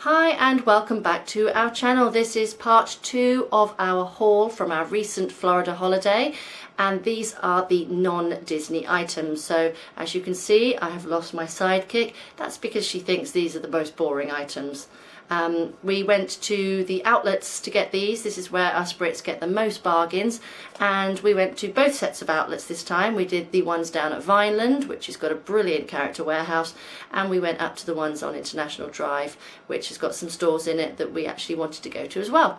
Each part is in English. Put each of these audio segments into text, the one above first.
Hi and welcome back to our channel. This is part 2 of our haul from our recent Florida holiday, and these are the non-Disney items. So as you can see, I have lost my sidekick. That's because she thinks these are the most boring items. We went to the outlets to get these. This is where us Brits get the most bargains, and we went to both sets of outlets this time. We did the ones down at Vineland, which has got a brilliant character warehouse, and we went up to the ones on International Drive, which has got some stores in it that we actually wanted to go to as well.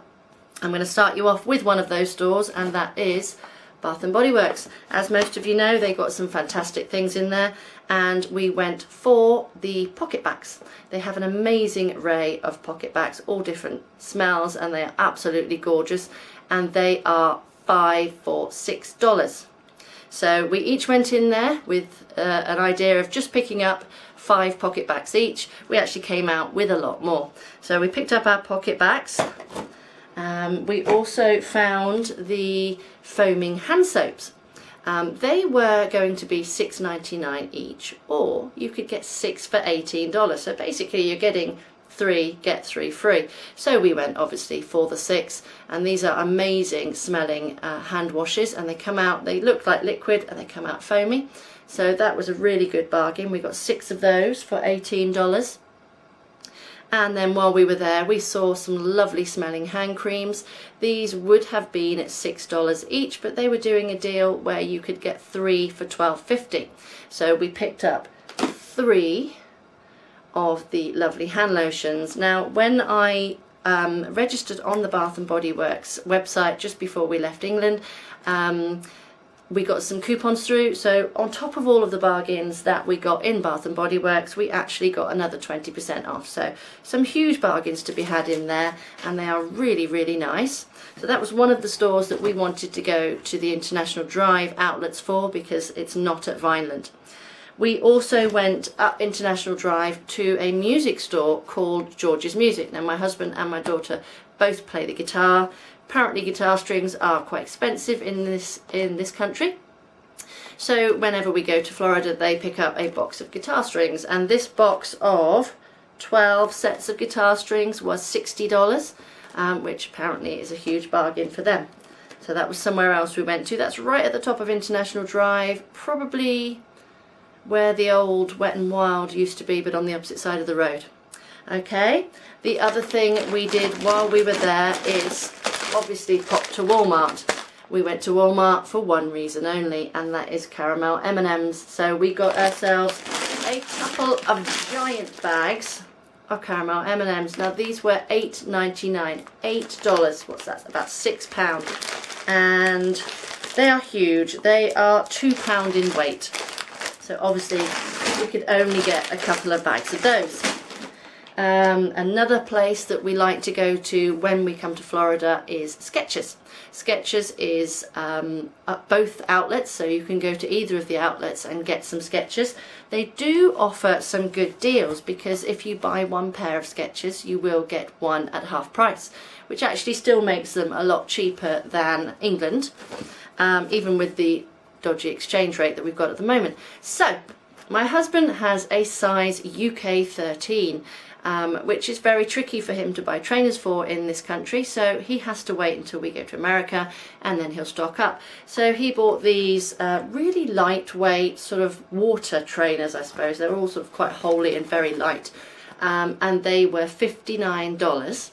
I'm going to start you off with one of those stores, and that is Bath and Body Works. As most of you know, they got some fantastic things in there, and we went for the PocketBacs. They have an amazing array of PocketBacs, all different smells, and they are absolutely gorgeous, and they are 5 for $6. So we each went in there with an idea of just picking up 5 PocketBacs each. We actually came out with a lot more. So we picked up our PocketBacs. We also found the foaming hand soaps. They were going to be $6.99 each, or you could get 6 for $18. So basically you're getting 3, get 3 free. So we went obviously for the 6, and these are amazing smelling hand washes, and they look like liquid and they come out foamy. So that was a really good bargain. We got 6 of those for $18. And then while we were there, we saw some lovely smelling hand creams. These would have been at $6 each, but they were doing a deal where you could get 3 for $12.50. So we picked up 3 of the lovely hand lotions. Now, when I registered on the Bath and Body Works website just before we left England, we got some coupons through, so on top of all of the bargains that we got in Bath and Body Works, we actually got another 20% off. So some huge bargains to be had in there, and they are really, really nice. So that was one of the stores that we wanted to go to the International Drive outlets for, because it's not at Vineland. We also went up International Drive to a music store called George's Music. Now, my husband and my daughter both play the guitar. Apparently guitar strings are quite expensive in this country, so whenever we go to Florida they pick up a box of guitar strings, and this box of 12 sets of guitar strings was $60, which apparently is a huge bargain for them. So that was somewhere else we went to. That's right at the top of International Drive, probably where the old Wet n Wild used to be, but on the opposite side of the road. Okay, the other thing we did while we were there is obviously pop to Walmart. We went to Walmart for one reason only, and that is caramel M&Ms. So we got ourselves a couple of giant bags of caramel M&Ms. Now these were $8.99, $8. What's that? About £6, and they are huge. They are £2 in weight. So obviously we could only get a couple of bags of those. Another place that we like to go to when we come to Florida is Skechers. Skechers is at both outlets, so you can go to either of the outlets and get some Skechers. They do offer some good deals, because if you buy one pair of Skechers you will get one at half price, which actually still makes them a lot cheaper than England, even with the dodgy exchange rate that we've got at the moment. So my husband has a size UK 13, which is very tricky for him to buy trainers for in this country, so he has to wait until we go to America and then he'll stock up. So he bought these really lightweight sort of water trainers, I suppose. They're all sort of quite holey and very light, and they were $59,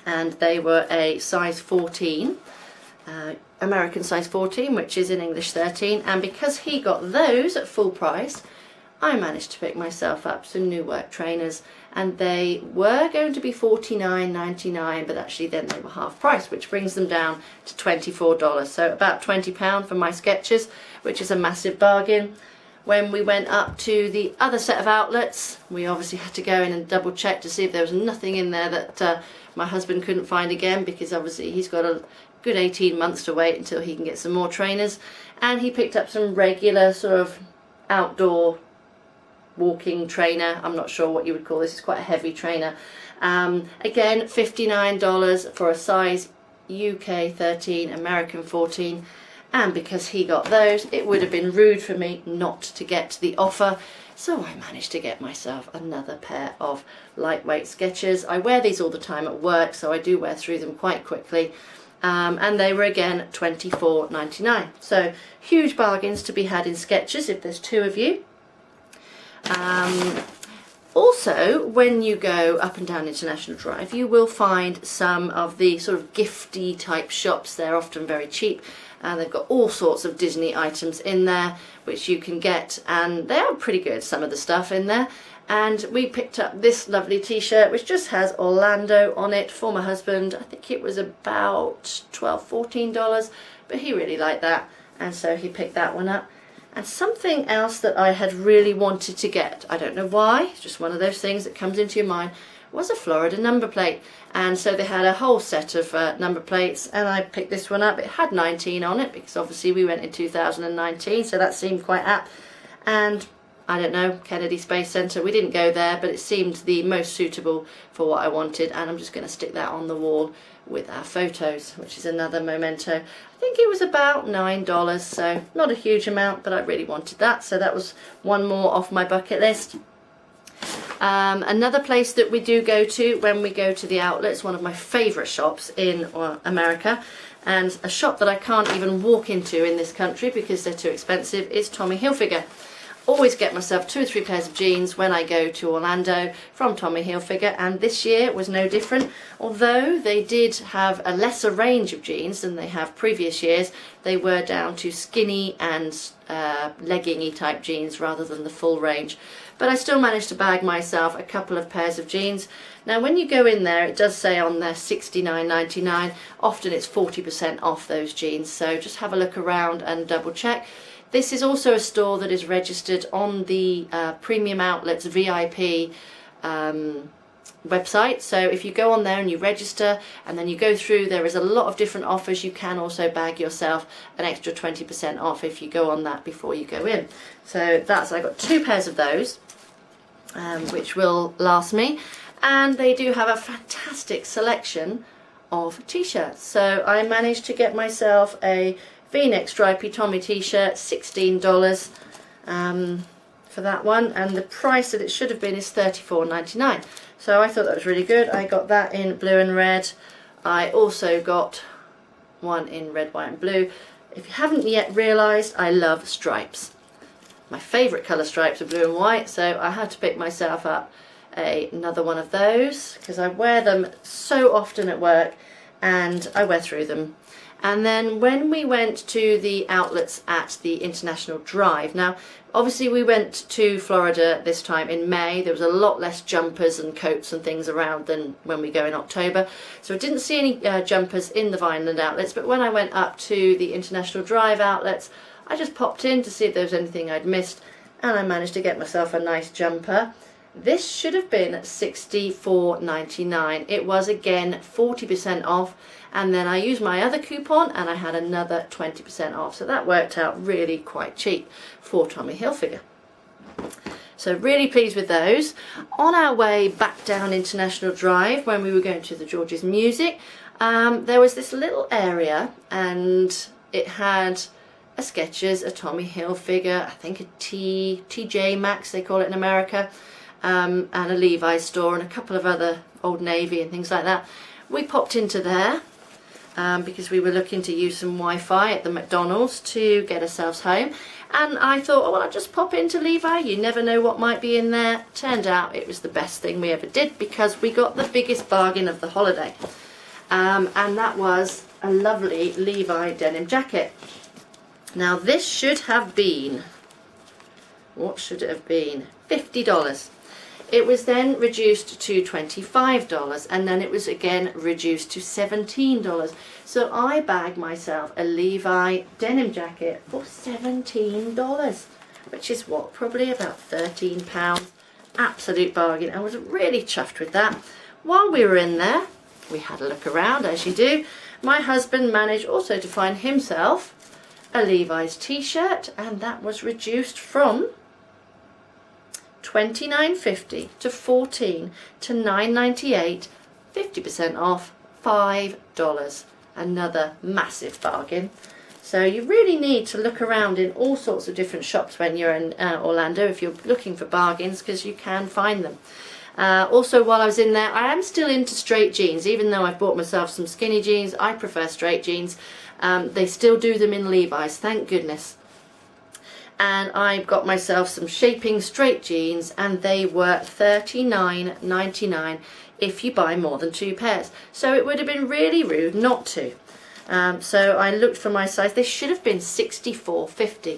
and they were a size 14. American size 14, which is in English 13, and because he got those at full price, I managed to pick myself up some new work trainers, and they were going to be $49.99, but actually then they were half price, which brings them down to $24. So about £20 for my Skechers, which is a massive bargain. When we went up to the other set of outlets, we obviously had to go in and double check to see if there was nothing in there that my husband couldn't find again, because obviously he's got a good 18 months to wait until he can get some more trainers. And he picked up some regular sort of outdoor walking trainer. I'm not sure what you would call this. It's quite a heavy trainer. Again, $59 for a size UK 13, American 14. and because he got those, it would have been rude for me not to get the offer. So I managed to get myself another pair of lightweight Skechers. I wear these all the time at work, so I do wear through them quite quickly. And they were again $24.99. So huge bargains to be had in Skechers if there's two of you. Also, when you go up and down International Drive, you will find some of the sort of gifty type shops. They're often very cheap, and they've got all sorts of Disney items in there which you can get, and they are pretty good, some of the stuff in there. And we picked up this lovely t-shirt which just has Orlando on it for my husband. I think it was about $12–14, but he really liked that, and so he picked that one up. And something else that I had really wanted to get, I don't know why, it's just one of those things that comes into your mind, was a Florida number plate. And so they had a whole set of number plates, and I picked this one up. It had 19 on it because obviously we went in 2019, so that seemed quite apt. And I don't know, Kennedy Space Center, we didn't go there, but it seemed the most suitable for what I wanted, and I'm just going to stick that on the wall with our photos, which is another memento. I think it was about $9, so not a huge amount, but I really wanted that, so that was one more off my bucket list. Another place that we do go to when we go to the outlets, one of my favourite shops in America, and a shop that I can't even walk into in this country because they're too expensive, is Tommy Hilfiger. Always get myself 2 or 3 pairs of jeans when I go to Orlando from Tommy Hilfiger, and this year was no different. Although they did have a lesser range of jeans than they have previous years, they were down to skinny and leggingy type jeans rather than the full range. But I still managed to bag myself a couple of pairs of jeans. Now when you go in there, it does say on there $69.99. Often it's 40% off those jeans, so just have a look around and double check. This is also a store that is registered on the Premium Outlets VIP website. So if you go on there and you register and then you go through, there is a lot of different offers. You can also bag yourself an extra 20% off if you go on that before you go in. So that's, I got 2 pairs of those, which will last me. And they do have a fantastic selection of t-shirts. So I managed to get myself a V-neck stripy Tommy t-shirt, $16 for that one, and the price that it should have been is $34.99. So I thought that was really good. I got that in blue and red. I also got one in red, white and blue. If you haven't yet realised, I love stripes. My favourite colour stripes are blue and white, so I had to pick myself up another one of those because I wear them so often at work and I wear through them. And then when we went to the outlets at the International Drive, now obviously we went to Florida this time in May. There was a lot less jumpers and coats and things around than when we go in October, so I didn't see any jumpers in the Vineland outlets. But when I went up to the International Drive outlets, I just popped in to see if there was anything I'd missed, and I managed to get myself a nice jumper. This should have been $64.99. It was again 40% off, and then I used my other coupon and I had another 20% off, so that worked out really quite cheap for Tommy Hilfiger. So really pleased with those. On our way back down International Drive, when we were going to the George's Music, there was this little area and it had a Skechers, a Tommy Hilfiger, I think a TJ Maxx they call it in America, and a Levi's store and a couple of other Old Navy and things like that. We popped into there because we were looking to use some Wi-Fi at the McDonald's to get ourselves home, and I thought, oh, well, I'll just pop into Levi, you never know what might be in there. Turned out it was the best thing we ever did because we got the biggest bargain of the holiday, and that was a lovely Levi denim jacket. Now this should have been, what should it have been? $50. It was then reduced to $25, and then it was again reduced to $17. So I bagged myself a Levi denim jacket for $17, which is what, probably about £13. Absolute bargain. I was really chuffed with that. While we were in there, we had a look around, as you do. My husband managed also to find himself a Levi's t-shirt, and that was reduced from $29.50 to $14 to $9.98, 50% off, $5. Another massive bargain. So you really need to look around in all sorts of different shops when you're in Orlando if you're looking for bargains, because you can find them. Also, while I was in there, I am still into straight jeans. Even though I've bought myself some skinny jeans, I prefer straight jeans. They still do them in Levi's, thank goodness. And I got myself some shaping straight jeans, and they were $39.99 if you buy more than 2 pairs. So it would have been really rude not to. So I looked for my size. They should have been $64.50.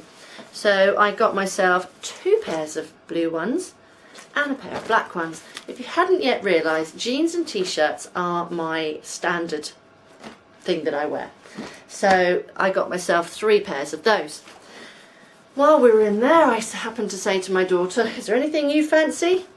So I got myself 2 pairs of blue ones and a pair of black ones. If you hadn't yet realised, jeans and t-shirts are my standard thing that I wear. So I got myself 3 pairs of those. While we were in there, I happened to say to my daughter, is there anything you fancy?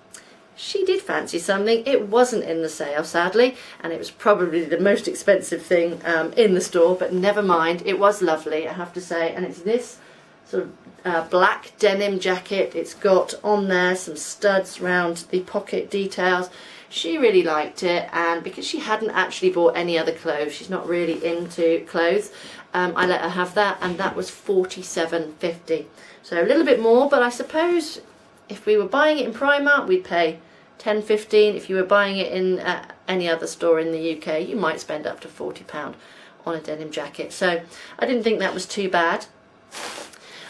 She did fancy something. It wasn't in the sale, sadly, and it was probably the most expensive thing in the store, but never mind. It was lovely, I have to say, and it's this sort of black denim jacket. It's got on there some studs around the pocket details. She really liked it, and because she hadn't actually bought any other clothes, she's not really into clothes, I let her have that, and that was $47.50. So a little bit more, but I suppose if we were buying it in Primark, we'd pay $10.15. If you were buying it in any other store in the UK, you might spend up to £40 on a denim jacket. So I didn't think that was too bad.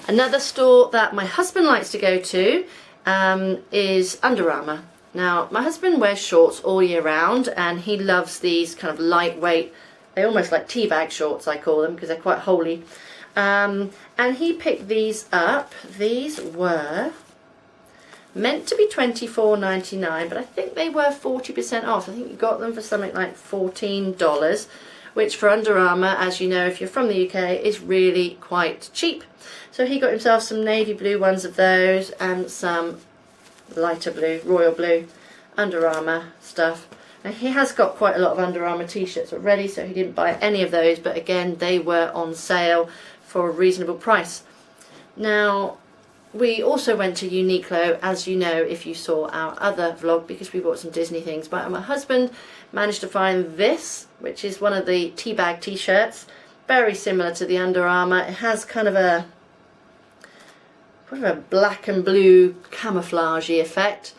Another store that my husband likes to go to is Under Armour. Now, my husband wears shorts all year round, and he loves these kind of lightweight, they're almost like tea bag shorts, I call them, because they're quite holey. And he picked these up. These were meant to be $24.99, but I think they were 40% off. I think you got them for something like $14, which for Under Armour, as you know, if you're from the UK, is really quite cheap. So he got himself some navy blue ones of those and some lighter blue, royal blue, Under Armour stuff. Now he has got quite a lot of Under Armour t-shirts already, so he didn't buy any of those, but again, they were on sale for a reasonable price. Now, we also went to Uniqlo, as you know if you saw our other vlog, because we bought some Disney things, but my husband managed to find this, which is one of the teabag t-shirts, very similar to the Under Armour. It has kind of a black and blue camouflagey effect,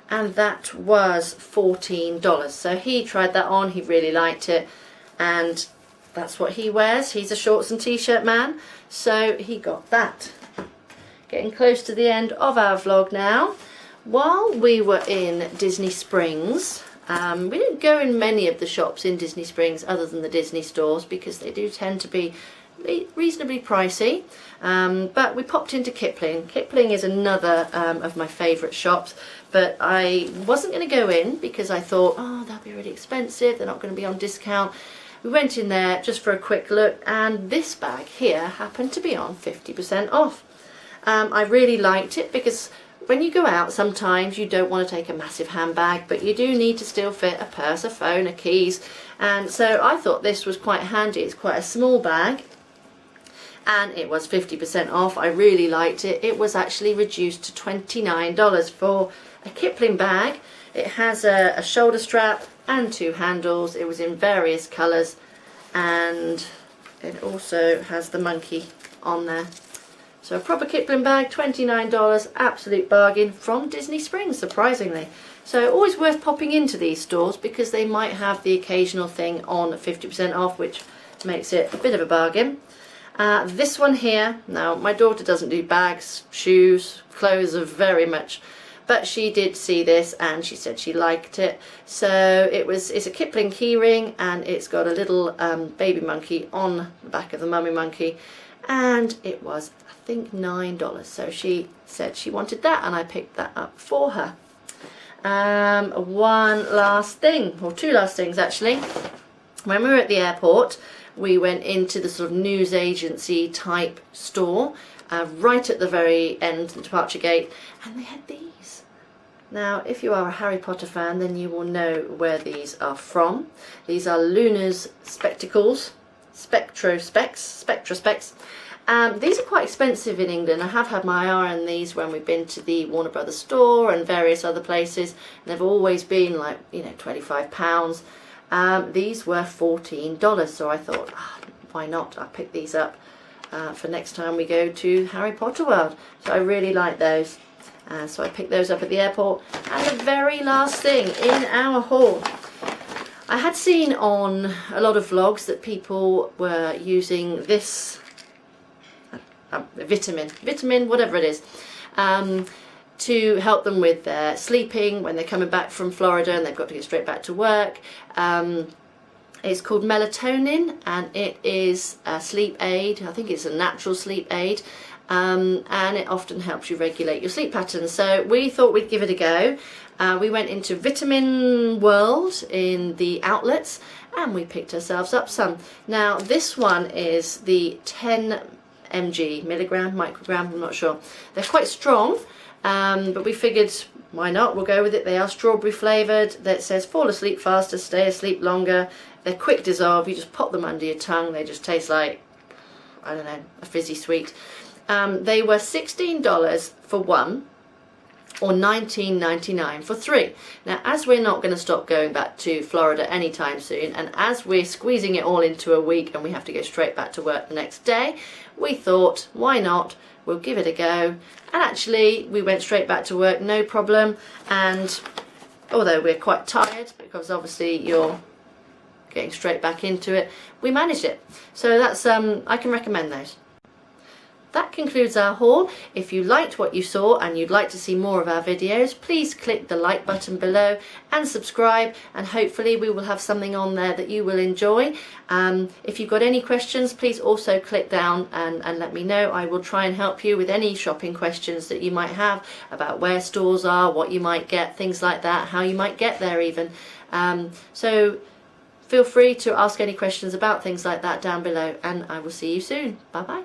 and that was $14. So he tried that on, he really liked it, and that's what he wears. He's a shorts and t-shirt man, so he got that. Getting close to the end of our vlog now. While we were in Disney Springs, we didn't go in many of the shops in Disney Springs other than the Disney stores, because they do tend to be reasonably pricey, but we popped into Kipling. Kipling is another of my favourite shops, but I wasn't going to go in because I thought, oh, that'll be really expensive, they're not going to be on discount. We went in there just for a quick look, and this bag here happened to be on 50% off. I really liked it because when you go out, sometimes you don't want to take a massive handbag, but you do need to still fit a purse, a phone, a keys, and so I thought this was quite handy. It's quite a small bag, and it was 50% off. I really liked it. It was actually reduced to $29 for a Kipling bag. It has a shoulder strap and 2 handles. It was in various colours, and it also has the monkey on there. So a proper Kipling bag, $29, absolute bargain from Disney Springs, surprisingly. So always worth popping into these stores because they might have the occasional thing on 50% off, which makes it a bit of a bargain. This one here, now my daughter doesn't do bags, shoes, clothes of very much, but she did see this and she said she liked it. So it's a Kipling keyring, and it's got a little baby monkey on the back of the mummy monkey, and it was, I think, $9. So she said she wanted that, and I picked that up for her. One last thing, or 2 last things actually. When we were at the airport, we went into the sort of news agency type store right at the very end, the departure gate, and they had these. Now, if you are a Harry Potter fan, then you will know where these are from. These are Luna's spectacles, Spectra Specs. These are quite expensive in England. I have had my eye on these when we've been to the Warner Brothers store and various other places. They've always been like, you know, £25. These were $14, so I thought, why not? I picked these up. for next time we go to Harry Potter World. So I really like those. So I picked those up at the airport. And the very last thing in our haul, I had seen on a lot of vlogs that people were using this vitamin, whatever it is, to help them with their sleeping when they're coming back from Florida and they've got to get straight back to work. It's called melatonin, and it is a sleep aid. I think it's a natural sleep aid, and it often helps you regulate your sleep patterns. So we thought we'd give it a go. We went into Vitamin World in the outlets and we picked ourselves up some. Now this one is the 10 microgram, I'm not sure. They're quite strong, but we figured why not, we'll go with it. They are strawberry flavoured. That says fall asleep faster, stay asleep longer. They're quick dissolve, you just pop them under your tongue. They just taste like, I don't know, a fizzy sweet. They were $16 for one, or $19.99 for three. Now, as we're not going to stop going back to Florida anytime soon, and as we're squeezing it all into a week and we have to go straight back to work the next day, we thought, why not? We'll give it a go. And actually, we went straight back to work, no problem. And although we're quite tired, because obviously you're getting straight back into it, we managed it. So that's I can recommend those. That concludes our haul. If you liked what you saw and you'd like to see more of our videos, please click the like button below and subscribe, and hopefully we will have something on there that you will enjoy. If you've got any questions, please also click down and let me know. I will try and help you with any shopping questions that you might have about where stores are, what you might get, things like that, how you might get there even. So feel free to ask any questions about things like that down below, and I will see you soon. Bye bye.